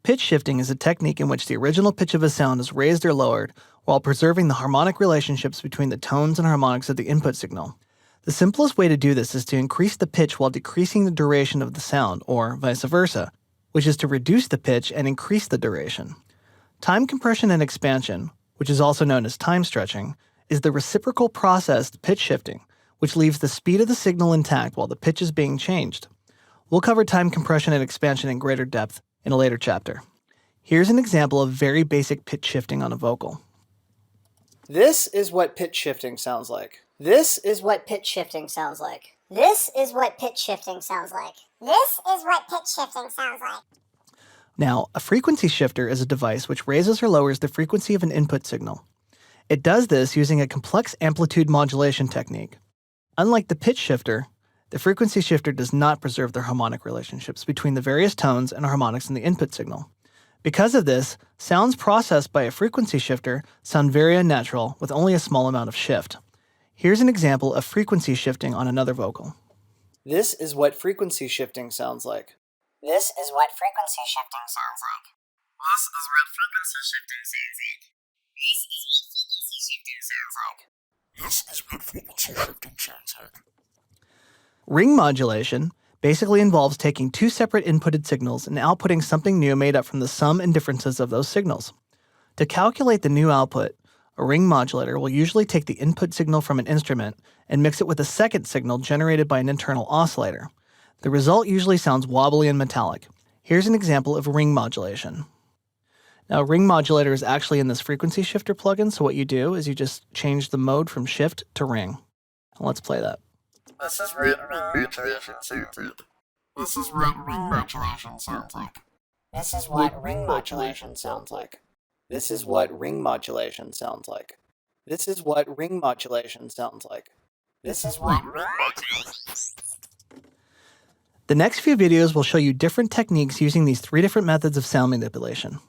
Pitch shifting is a technique in which the original pitch of a sound is raised or lowered while preserving the harmonic relationships between the tones and harmonics of the input signal. The simplest way to do this is to increase the pitch while decreasing the duration of the sound, or vice versa, which is to reduce the pitch and increase the duration. Time compression and expansion, which is also known as time stretching, is the reciprocal process to pitch shifting, which leaves the speed of the signal intact while the pitch is being changed. We'll cover time compression and expansion in greater depth in a later chapter. Here's an example of very basic pitch shifting on a vocal. This is what pitch shifting sounds like. This is what pitch shifting sounds like. This is what pitch shifting sounds like. This is what pitch shifting sounds like. Now, a frequency shifter is a device which raises or lowers the frequency of an input signal. It does this using a complex amplitude modulation technique. Unlike the pitch shifter, the frequency shifter does not preserve the harmonic relationships between the various tones and harmonics in the input signal. Because of this, sounds processed by a frequency shifter sound very unnatural with only a small amount of shift. Here's an example of frequency shifting on another vocal. This is what frequency shifting sounds like. This is what frequency shifting sounds like. This is what frequency shifting sounds like. This is what frequency shifting sounds like. Ring modulation basically involves taking two separate inputted signals and outputting something new made up from the sum and differences of those signals. To calculate the new output, a ring modulator will usually take the input signal from an instrument and mix it with a second signal generated by an internal oscillator. The result usually sounds wobbly and metallic. Here's an example of ring modulation. Now, a ring modulator is actually in this frequency shifter plugin, so what you do is you just change the mode from shift to ring. Let's play that. This is what ring modulation sounds like. This is what ring modulation sounds like. This is what ring modulation sounds like. This is what ring modulation sounds like. This is what ring modulation sounds like. This is what ring modulation. The next few videos will show you different techniques using these three different methods of sound manipulation.